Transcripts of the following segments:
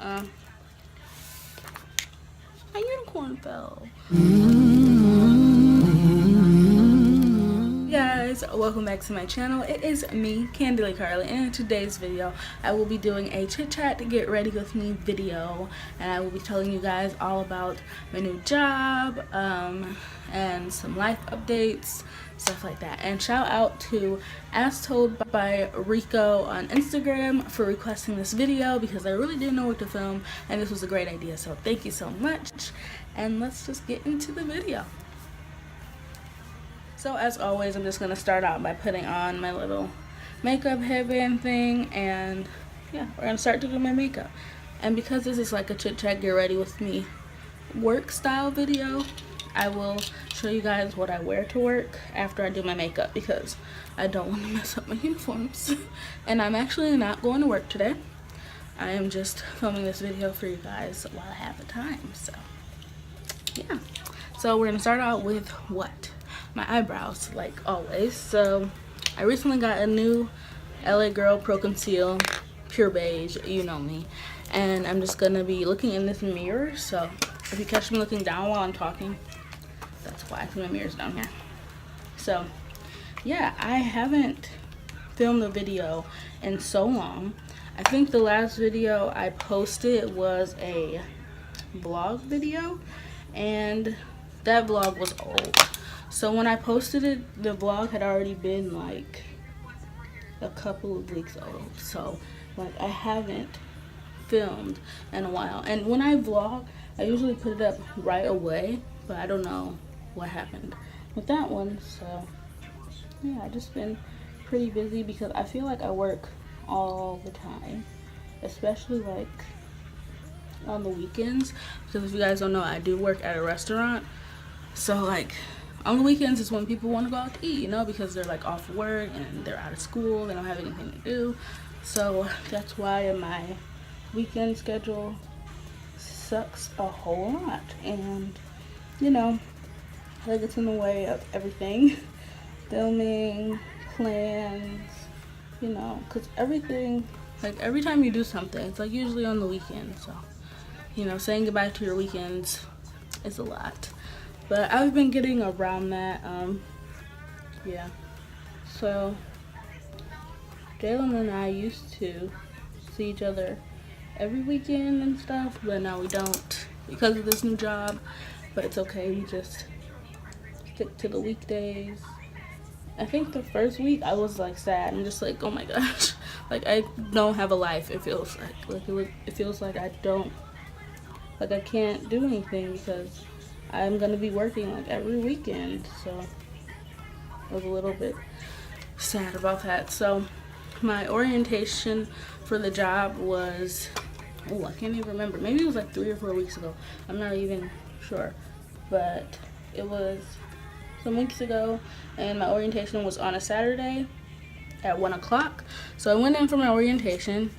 A unicorn fell. Guys, welcome back to my channel. It is me, Candy Carly, and in today's video I will be doing a chit chat to get ready with me video, and I will be telling you guys all about my new job and some life updates, stuff like that. And shout out to As Told by Rico on Instagram for requesting this video because I really didn't know what to film and this was a great idea, so thank you so much. And let's just get into the video. So as always, I'm just going to start out by putting on my little makeup headband thing, and yeah, we're going to start to do my makeup. And because this is like a chit chat get ready with me work style video, I will show you guys what I wear to work after I do my makeup because I don't want to mess up my uniforms. And I'm actually not going to work today. I am just filming this video for you guys while I have the time. So yeah, so we're going to start out with what? My eyebrows, like always. So I recently got a new LA Girl Pro Conceal Pure Beige, you know me, and I'm just gonna be looking in this mirror. So if you catch me looking down while I'm talking, that's why, my mirror's down here. So yeah, I haven't filmed a video in so long. I think the last video I posted was a vlog video, and that vlog was old. So when I posted it, the vlog had already been like a couple of weeks old. So like I haven't filmed in a while. And when I vlog, I usually put it up right away, but I don't know what happened with that one. So yeah, I've just been pretty busy because I feel like I work all the time, especially like on the weekends. Because if you guys don't know, I do work at a restaurant. So like on the weekends is when people want to go out to eat, you know, because they're like off work and they're out of school, they don't have anything to do. So that's why my weekend schedule sucks a whole lot, and you know, that gets in the way of everything. Filming, plans, you know, because everything, like every time you do something, it's like usually on the weekend. So you know, saying goodbye to your weekends is a lot. But I've been getting around that, yeah. So, Jalen and I used to see each other every weekend and stuff, but now we don't because of this new job. But it's okay, we just stick to the weekdays. I think the first week I was like sad. I'm just like, oh my gosh, like I don't have a life. It feels it feels like I don't, like I can't do anything because I'm gonna be working like every weekend. So I was a little bit sad about that. So my orientation for the job was, oh, I can't even remember, maybe it was like 3 or 4 weeks ago, I'm not even sure, but it was some weeks ago, and my orientation was on a Saturday at 1 o'clock. So I went in for my orientation,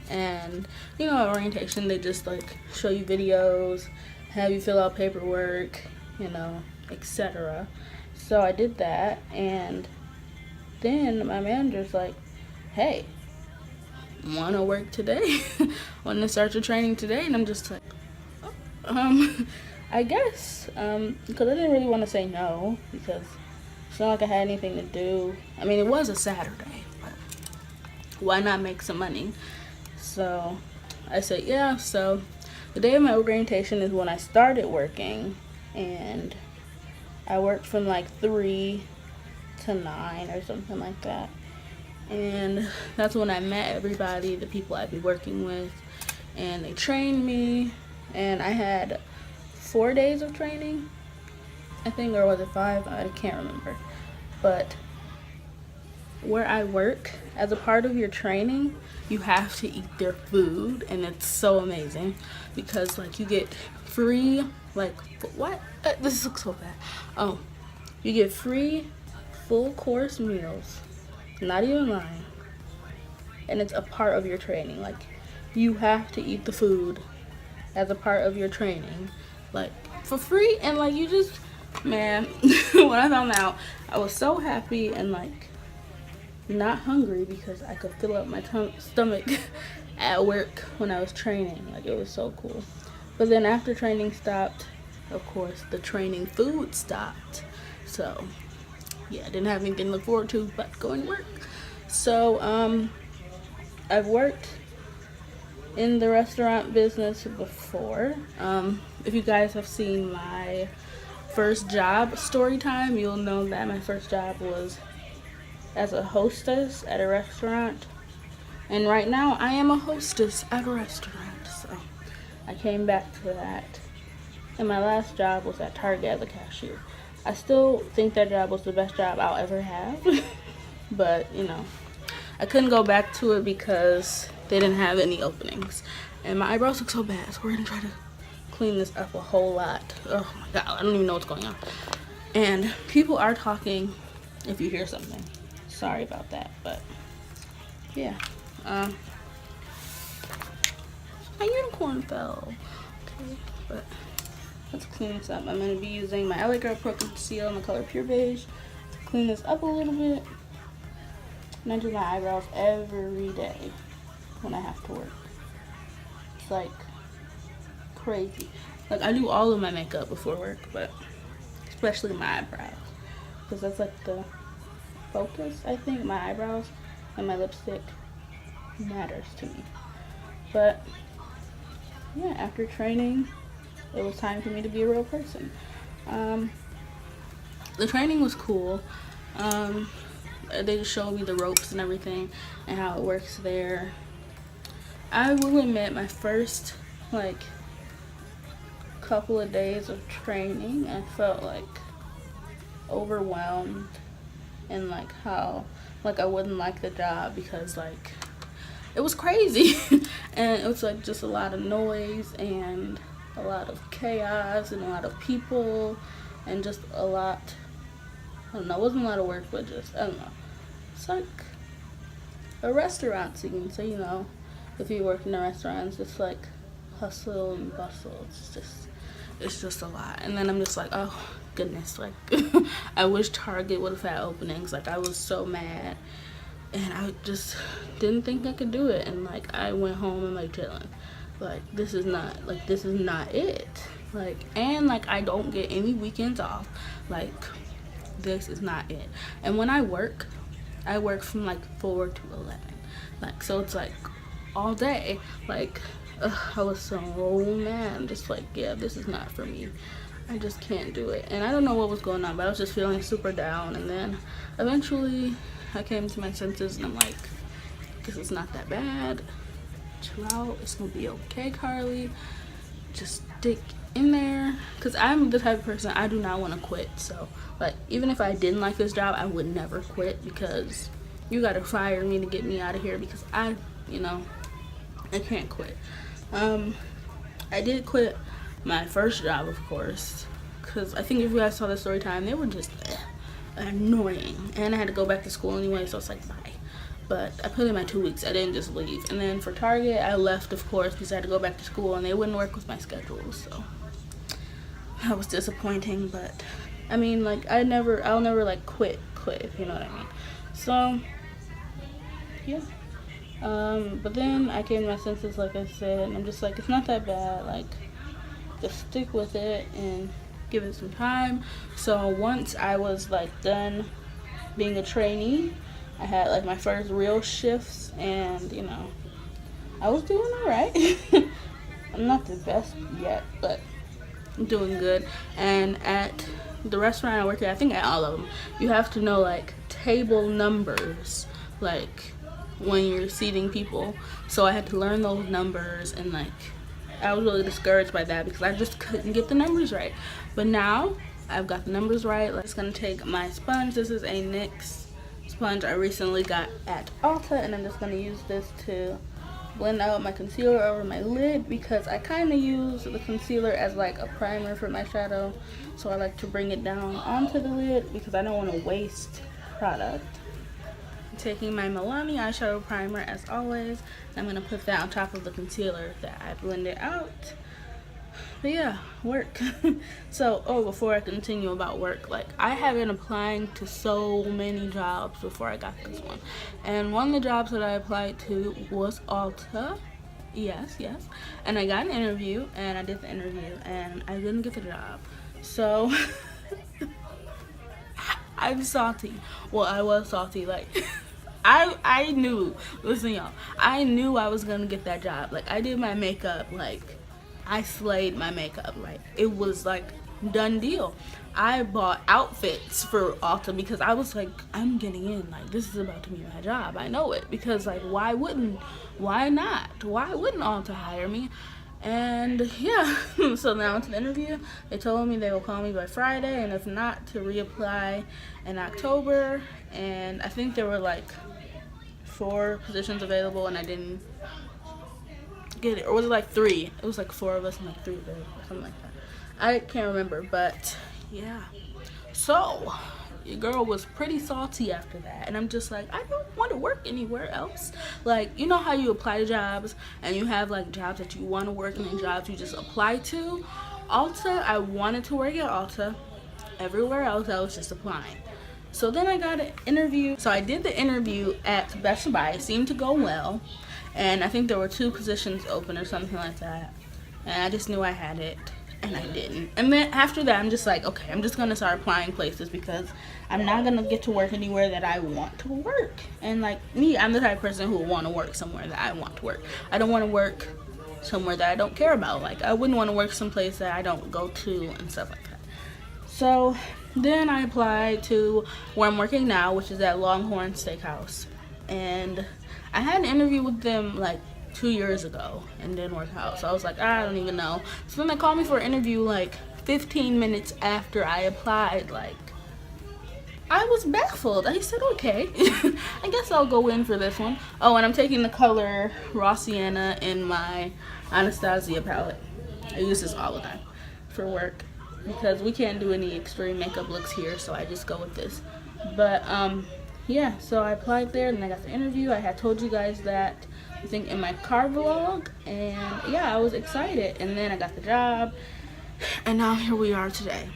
and you know, at orientation they just like show you videos, have you fill out paperwork, you know, etc. So I did that, and then my manager's like, hey, want to work today? Want to start your training today? And I'm just like, I guess, because I didn't really want to say no because it's not like I had anything to do. I mean, it was a Saturday, but why not make some money? So I said yeah. So the day of my orientation is when I started working, and I worked from like 3 to 9 or something like that. And that's when I met everybody, the people I'd be working with, and they trained me, and I had 4 days of training, I think, or was it 5? I can't remember. But where I work, as a part of your training, you have to eat their food, and it's so amazing because like you get free, like, what? This looks so bad. Oh, you get free full course meals, not even lying, and it's a part of your training. Like, you have to eat the food as a part of your training, like for free. And like, you just, man, when I found out, I was so happy and like not hungry because I could fill up my stomach at work when I was training. Like, it was so cool. But then after training stopped, of course, the training food stopped. So, yeah, I didn't have anything to look forward to but going to work. So, I've worked in the restaurant business before. If you guys have seen my first job story time, you'll know that my first job was as a hostess at a restaurant. And right now, I am a hostess at a restaurant. So, I came back to that. And my last job was at Target as a cashier. I still think that job was the best job I'll ever have. But, you know, I couldn't go back to it because they didn't have any openings. And my eyebrows look so bad, so we're going to try to clean this up a whole lot. Oh my god, I don't even know what's going on. And people are talking if you hear something. Sorry about that, but yeah. My unicorn fell. Okay, but let's clean this up. I'm going to be using my LA Girl Pro Conceal in the color Pure Beige to clean this up a little bit. And I do my eyebrows every day when I have to work. It's like crazy. Like, I do all of my makeup before work, but especially my eyebrows, because that's like the focus. I think my eyebrows and my lipstick matters to me. But yeah, after training, it was time for me to be a real person. The training was cool. They just showed me the ropes and everything and how it works there. I will admit, my first like couple of days of training, I felt like overwhelmed and like how like I wouldn't like the job because like it was crazy and it was like just a lot of noise and a lot of chaos and a lot of people and just a lot, I don't know, it wasn't a lot of work, but just, I don't know, it's like a restaurant scene. So, you know, if you work in a restaurant, it's just like hustle and bustle. It's just a lot. And then I'm just like, oh goodness, like I wish Target would have had openings. Like, I was so mad and I just didn't think I could do it. And like I went home and like chilling. Like, this is not it. Like, and like I don't get any weekends off. Like, this is not it. And when I work from like 4 to 11. Like, so it's like all day. Like, I was so mad. I'm just like, yeah, this is not for me. I just can't do it. And I don't know what was going on, but I was just feeling super down. And then eventually I came to my senses and I'm like, this is not that bad. Chill out. It's gonna be okay, Carly. Just stick in there. Because I'm the type of person, I do not want to quit. So, like, even if I didn't like this job, I would never quit because you gotta fire me to get me out of here because I can't quit. I did quit my first job, of course, because I think if you guys saw the story time, they were just annoying, and I had to go back to school anyway, so it's like, bye. But I put in my 2 weeks. I didn't just leave. And then for Target, I left, of course, because I had to go back to school, and they wouldn't work with my schedule, so that was disappointing. But I mean, like, I'll never like quit, if you know what I mean. So yeah. But then I came to my senses, like I said, and I'm just like, it's not that bad. Like, just stick with it and give it some time. So once I was like done being a trainee, I had like my first real shifts, and you know, I was doing all right. I'm not the best yet, but I'm doing good. And at the restaurant I work at, I think at all of them, you have to know like table numbers, like when you're seating people. So I had to learn those numbers, and like I was really discouraged by that because I just couldn't get the numbers right. But now I've got the numbers right. Like, it's gonna take my sponge. This is a NYX sponge I recently got at Ulta, and I'm just gonna use this to blend out my concealer over my lid because I kind of use the concealer as like a primer for my shadow. So I like to bring it down onto the lid because I don't want to waste product. I'm taking my Milani eyeshadow primer as always, and I'm gonna put that on top of the concealer that I blended out. But yeah, work. So, before I continue about work, like, I have been applying to so many jobs before I got this one. And one of the jobs that I applied to was Ulta. Yes, yes. And I got an interview, and I did the interview, and I didn't get the job. So, I'm salty. Well, I was salty. Like, I knew. Listen, y'all. I knew I was gonna get that job. Like, I did my makeup. Like, I slayed my makeup. Like, it was like done deal. I bought outfits for Ulta because I was like, I'm getting in. Like, this is about to be my job. I know it, because like, why not? Why wouldn't Ulta hire me? And yeah, so now it's the interview. They told me they will call me by Friday, and if not, to reapply in October. And I think there were like 4 positions available, and I didn't get it. Or was it like 3? It was like 4 of us and like 3 available, or something like that. I can't remember, but yeah. So your girl was pretty salty after that, and I'm just like, I don't want to work anywhere else. Like, you know how you apply to jobs and you have like jobs that you want to work in and jobs you just apply to? Ulta, I wanted to work at Ulta. Everywhere else I was just applying. So then I got an interview. So I did the interview at Best Buy. It seemed to go well, and I think there were 2 positions open or something like that, and I just knew I had it, and I didn't. And then after that, I'm just like, okay, I'm just gonna start applying places, because I'm not gonna get to work anywhere that I want to work. And like me, I'm the type of person who will want to work somewhere that I want to work. I don't want to work somewhere that I don't care about. Like, I wouldn't want to work someplace that I don't go to and stuff like that. So then I applied to where I'm working now, which is at Longhorn Steakhouse, and I had an interview with them like 2 years ago and didn't work out. So I was like, I don't even know. So then they called me for an interview like 15 minutes after I applied. Like, I was baffled. I said, okay, I guess I'll go in for this one. Oh, and I'm taking the color Raw Sienna in my Anastasia palette. I use this all the time for work because we can't do any extreme makeup looks here, so I just go with this. But yeah, so I applied there and I got the interview. I had told you guys that, I think, in my car vlog, and yeah, I was excited. And then I got the job, and now here we are today.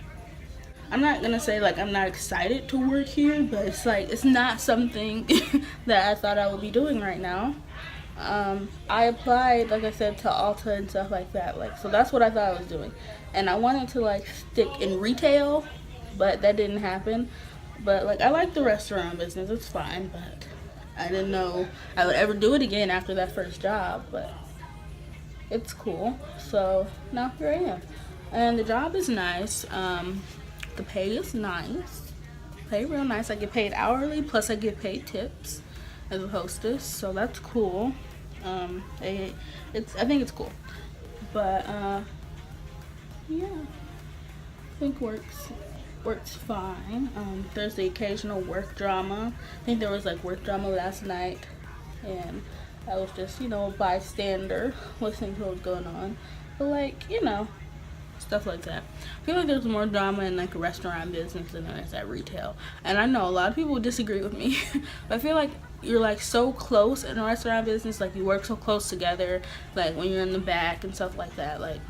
I'm not gonna say like I'm not excited to work here, but it's like, it's not something that I thought I would be doing right now. I applied, like I said, to Ulta and stuff like that, like, so that's what I thought I was doing, and I wanted to like stick in retail, but that didn't happen. But like, I like the restaurant business, it's fine, but I didn't know I would ever do it again after that first job, but it's cool. So now here I am, and the job is nice. The pay is nice, pay real nice. I get paid hourly, plus I get paid tips as a hostess, so that's cool. I think it's cool, but yeah, I think works fine. There's the occasional work drama. I think there was like work drama last night, and I was just, you know, a bystander listening to what was going on. But like, you know, stuff like that. I feel like there's more drama in like a restaurant business than there is at retail. And I know a lot of people would disagree with me, but I feel like you're like so close in a restaurant business, like you work so close together, like when you're in the back and stuff like that. Like,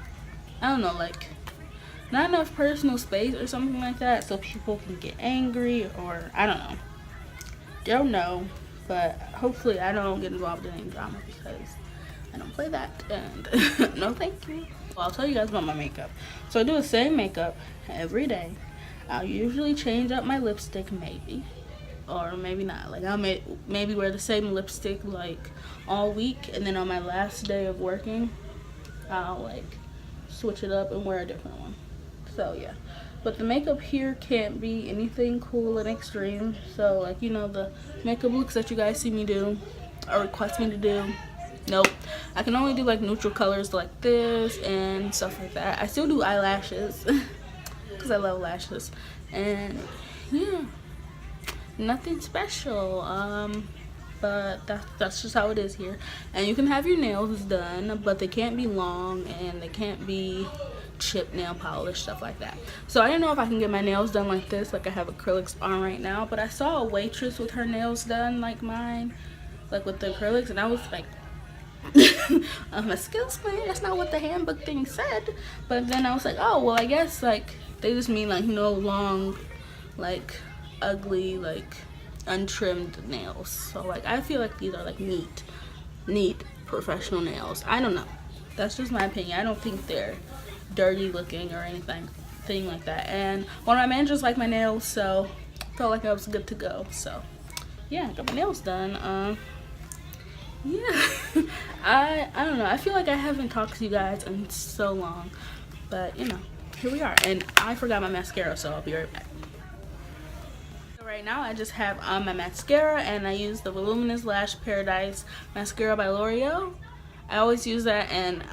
I don't know, like not enough personal space or something like that, so people can get angry, or I don't know, but hopefully I don't get involved in any drama, because I don't play that, and no thank you. Well, I'll tell you guys about my makeup. So I do the same makeup every day. I'll usually change up my lipstick, maybe, or maybe not. Like, I'll maybe wear the same lipstick like all week, and then on my last day of working, I'll like switch it up and wear a different one. So yeah, but the makeup here can't be anything cool and extreme. So like, you know, the makeup looks that you guys see me do or request me to do, nope. I can only do like neutral colors like this and stuff like that. I still do eyelashes because I love lashes, and yeah, nothing special. But that's just how it is here. And you can have your nails done, but they can't be long, and they can't be chip nail polish, stuff like that. So I don't know if I can get my nails done like this, like I have acrylics on right now, but I saw a waitress with her nails done like mine, like with the acrylics, and I was like, Excuse me, that's not what the handbook thing said. But then I was like, oh, well, I guess, like, they just mean, like, no long, like, ugly, like, untrimmed nails. So, like, I feel like these are, like, neat professional nails. I don't know. That's just my opinion. I don't think they're dirty looking or anything like that. And one of my managers liked my nails, so felt like I was good to go. So, yeah, got my nails done. Yeah. I don't know. I feel like I haven't talked to you guys in so long. But, you know, here we are. And I forgot my mascara, so I'll be right back. So right now I just have on my mascara, and I use the Voluminous Lash Paradise Mascara by L'Oreal. I always use that, and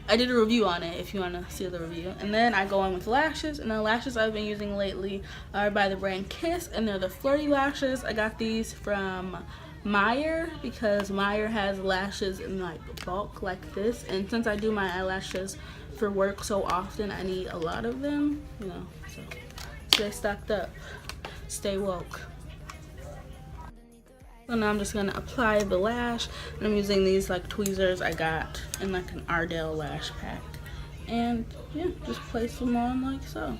I did a review on it if you want to see the review. And then I go on with lashes, and the lashes I've been using lately are by the brand Kiss, and they're the Flirty Lashes. I got these from Meyer because Meyer has lashes in like bulk like this, and since I do my eyelashes for work so often, I need a lot of them, you know, so stay stocked up, stay woke. So now I'm just gonna apply the lash, and I'm using these like tweezers I got in like an Ardell lash pack, and yeah, just place them on like so.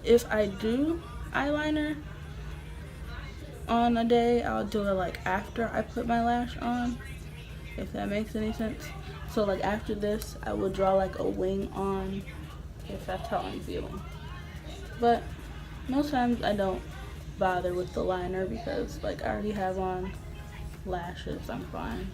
If I do eyeliner on a day, I'll do it like after I put my lash on, if that makes any sense. So like after this, I would draw like a wing on, if that's how I'm feeling. But most times I don't bother with the liner because like I already have on lashes, I'm fine.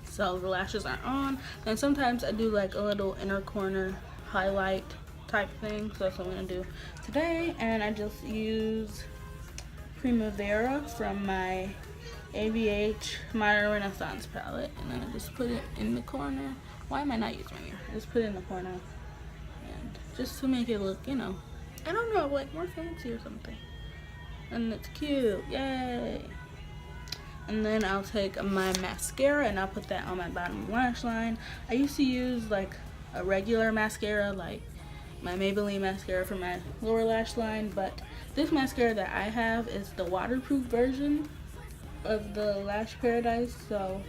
So the lashes are on, and sometimes I do like a little inner corner highlight type thing, so that's what I'm gonna do today. And I just use Primavera from my ABH Modern Renaissance palette, and then I just put it in the corner. Why am I not using my mirror? I just put it in the corner, and just to make it look, you know, I don't know, like more fancy or something. And it's cute, yay! And then I'll take my mascara and I'll put that on my bottom lash line. I used to use like a regular mascara, like my Maybelline mascara for my lower lash line, but this mascara that I have is the waterproof version of the Lash Paradise, so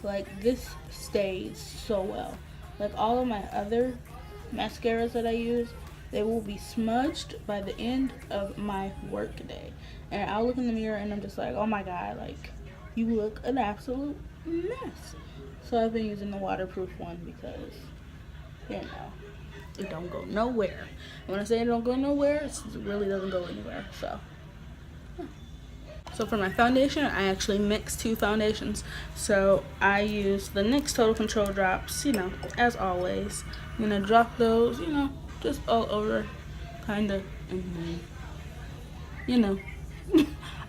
like this stays so well. Like all of my other mascaras that I use, they will be smudged by the end of my work day, and I'll look in the mirror and I'm just like, oh my god, like you look an absolute mess. So I've been using the waterproof one because, you know, it don't go nowhere. And when I say it don't go nowhere, it really doesn't go anywhere. So yeah. So for my foundation, I actually mixed two foundations. So I use the NYX Total Control drops, you know, as always. I'm gonna drop those, you know, just all over, kinda, and then, you know,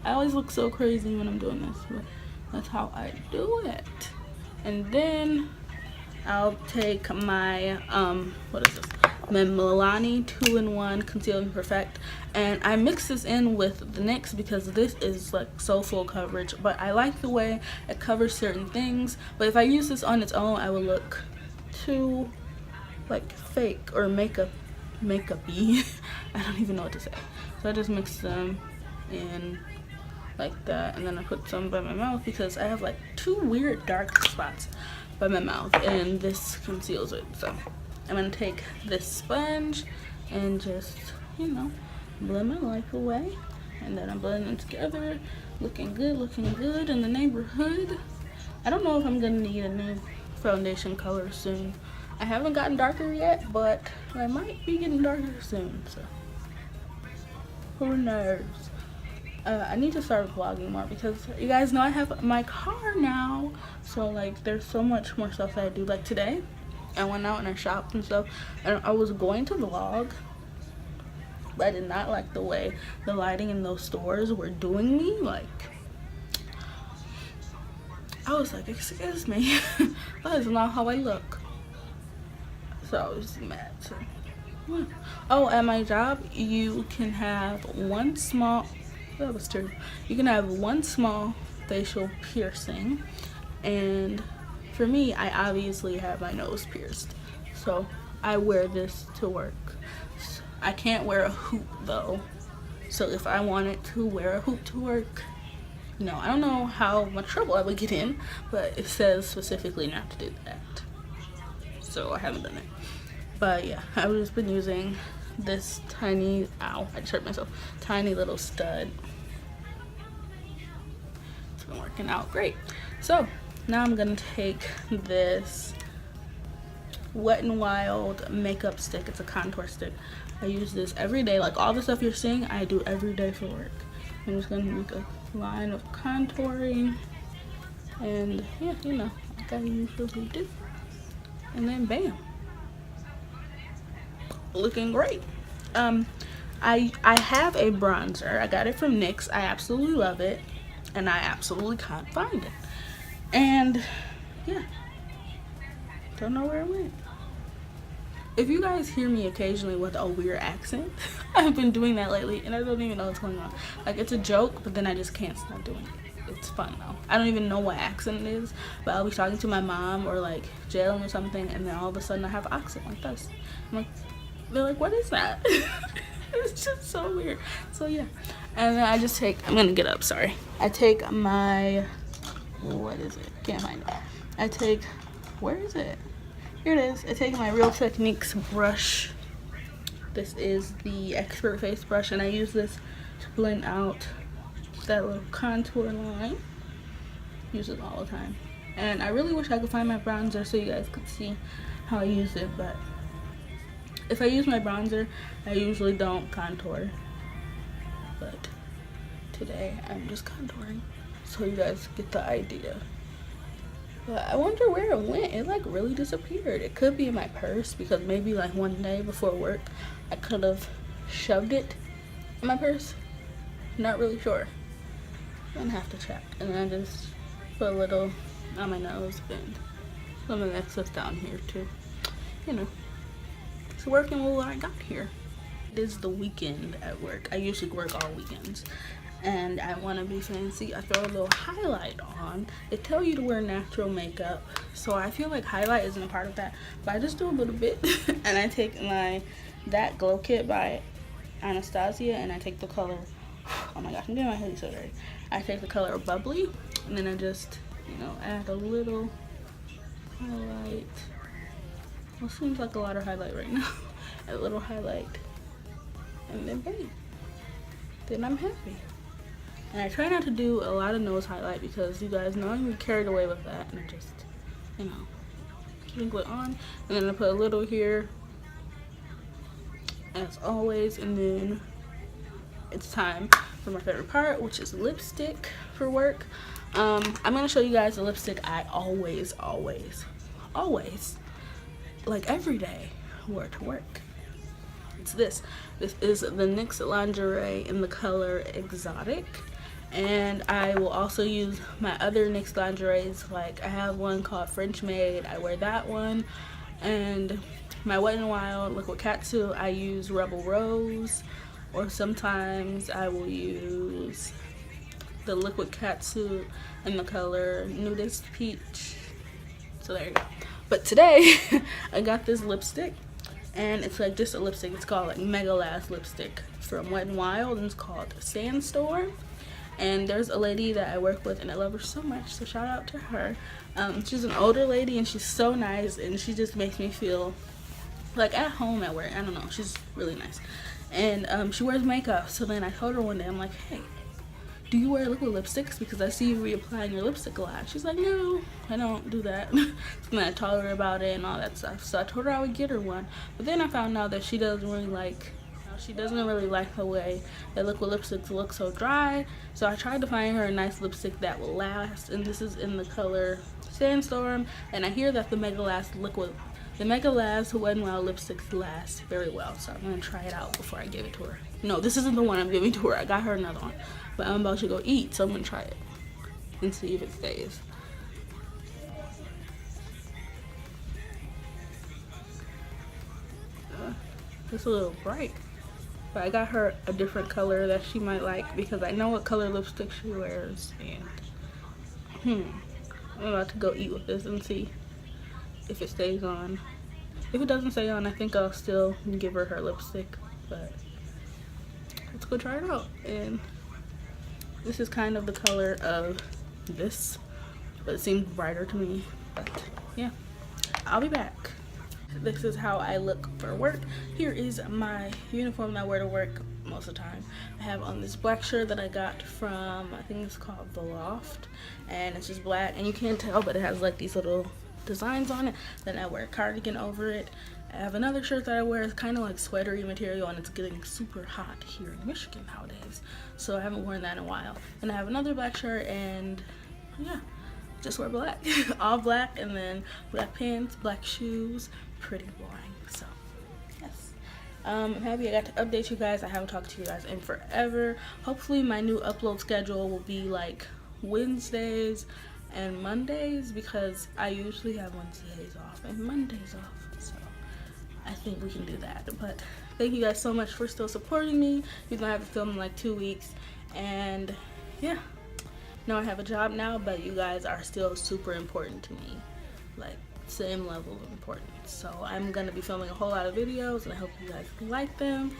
I always look so crazy when I'm doing this, but that's how I do it. And then I'll take my what is this, my Milani 2-in-1 Conceal and Perfect, and I mix this in with the NYX because this is like so full coverage, but I like the way it covers certain things. But if I use this on its own, I would look too like fake or makeup-y. I don't even know what to say. So I just mix them in like that, and then I put some by my mouth because I have like two weird dark spots by my mouth, and this conceals it. So I'm gonna take this sponge and just, you know, blend my life away, and then I'm blending them together, looking good in the neighborhood. I don't know if I'm gonna need a new foundation color soon. I haven't gotten darker yet, but I might be getting darker soon, so who knows. I need to start vlogging more because you guys know I have my car now, so like there's so much more stuff that I do. Like today I went out and I shopped and stuff, and I was going to vlog, but I did not like the way the lighting in those stores were doing me. Like I was like, excuse me, that is not how I look. So I was mad. So yeah. Oh, at my job you can have one small, that was true. You can have one small facial piercing, and for me, I obviously have my nose pierced, so I wear this to work. I can't wear a hoop though, so if I wanted to wear a hoop to work, you know, I don't know how much trouble I would get in, but it says specifically not to do that. So I haven't done it. But yeah, I've just been using this tiny, ow, I just hurt myself, tiny little stud. It's been working out great. So now I'm gonna take this Wet n Wild makeup stick. It's a contour stick. I use this every day. Like all the stuff you're seeing, I do every day for work. I'm just gonna make a line of contouring, and yeah, you know, like I usually do. And then bam, looking great. I have a bronzer. I got it from NYX. I absolutely love it, and I absolutely can't find it. And yeah, don't know where it went. If you guys hear me occasionally with a weird accent, I've been doing that lately, and I don't even know what's going on. Like, it's a joke, but then I just can't stop doing it. It's fun though. I don't even know what accent it is, but I'll be talking to my mom or like jailing or something, and then all of a sudden I have an accent like this. I'm like, they're like, what is that? It's just so weird. So yeah, and then I just take, I'm gonna get up, sorry. I take my, what is it? Can't find it. I take, where is it? Here it is. I take my Real Techniques brush. This is the Expert Face brush, and I use this to blend out that little contour line. Use it all the time. And I really wish I could find my bronzer so you guys could see how I use it, but if I use my bronzer, I usually don't contour. But today I'm just contouring so you guys get the idea. But I wonder where it went. It like really disappeared. It could be in my purse because maybe like one day before work I could have shoved it in my purse. Not really sure. I'm gonna have to check. And then I just put a little on my nose and some of that stuff down here too. You know, it's working with what I got here. It is the weekend at work. I usually work all weekends. And I want to be fancy. I throw a little highlight on. They tell you to wear natural makeup, so I feel like highlight isn't a part of that, but I just do a little bit. And I take my That Glow Kit by Anastasia, and I take the color, oh my gosh, I'm getting my hoodie so dirty. I take the color Bubbly, and then I just, you know, add a little highlight. Well, seems like a lot of highlight right now. A little highlight, and then bam, then I'm happy. And I try not to do a lot of nose highlight because you guys know I'm carried away with that, and I just, you know, sprinkle it on. And then I put a little here, as always. And then it's time for my favorite part, which is lipstick for work. I'm gonna show you guys the lipstick I always, like every day, wear to work. It's this. This is the NYX lingerie in the color Exotic. And I will also use my other NYX lingeries. Like I have one called French Maid. I wear that one. And my Wet n Wild Liquid Catsuit, I use Rebel Rose. Or sometimes I will use the Liquid Catsuit in the color Nudist Peach. So there you go. But today I got this lipstick. And it's like just a lipstick. It's called like Mega Last lipstick from Wet n Wild, and it's called Sandstorm. And there's a lady that I work with, and I love her so much, so shout out to her. She's an older lady, and she's so nice, and she just makes me feel like at home at work. I don't know, she's really nice. And she wears makeup, so then I told her one day, I'm like, hey, do you wear liquid lipsticks? Because I see you reapplying your lipstick a lot. She's like, no, I don't do that. And I told her about it and all that stuff. So I told her I would get her one. But then I found out that she doesn't really like the way that liquid lipsticks look so dry. So I tried to find her a nice lipstick that will last. And this is in the color Sandstorm. And I hear that the Mega Last Wet n Wild lipsticks last very well. So I'm going to try it out before I give it to her. No, this isn't the one I'm giving to her. I got her another one. But I'm about to go eat, so I'm going to try it and see if it stays. It's a little bright. But I got her a different color that she might like because I know what color lipstick she wears. And I'm about to go eat with this and see if it stays on. If it doesn't stay on, I think I'll still give her lipstick. But let's go try it out. And This is kind of the color of this, but it seems brighter to me. But yeah, I'll be back. This is how I look for work. Here is my uniform that I wear to work most of the time. I have on this black shirt that I got from, I think it's called The Loft, and it's just black, and you can't tell, but it has like these little designs on it. Then I wear a cardigan over it. I have another shirt that I wear. It's kind of like sweatery material, and it's getting super hot here in Michigan nowadays, so I haven't worn that in a while. And I have another black shirt, and yeah, just wear black. All black, and then black pants, black shoes. Pretty boring. So yes, I'm happy I got to update you guys. I haven't talked to you guys in forever. Hopefully my new upload schedule will be like Wednesdays and Mondays, because I usually have Wednesdays off and Mondays off, so I think we can do that. But thank you guys so much for still supporting me, even though I have to film in like 2 weeks. And yeah, no, I have a job now, but you guys are still super important to me, like same level of importance. So I'm gonna be filming a whole lot of videos, and I hope you guys like them.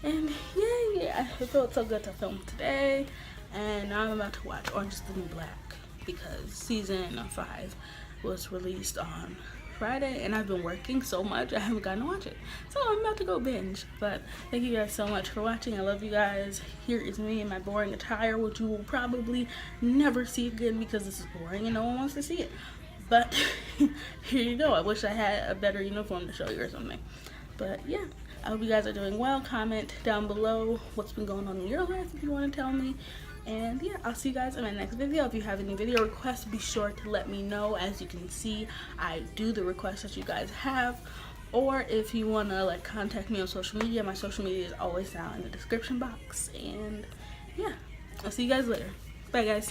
And yeah, it felt so good to film today. And now I'm about to watch Orange is the New Black, because season 5 was released on Friday, and I've been working so much I haven't gotten to watch it, so I'm about to go binge. But thank you guys so much for watching. I love you guys. Here is me in my boring attire, which you will probably never see again, because this is boring and no one wants to see it. But here you go. I wish I had a better uniform to show you or something. But yeah, I hope you guys are doing well. Comment down below what's been going on in your life if you want to tell me. And yeah, I'll see you guys in my next video. If you have any video requests, be sure to let me know. As you can see, I do the requests that you guys have. Or if you want to like contact me on social media, my social media is always down in the description box. And yeah, I'll see you guys later. Bye guys.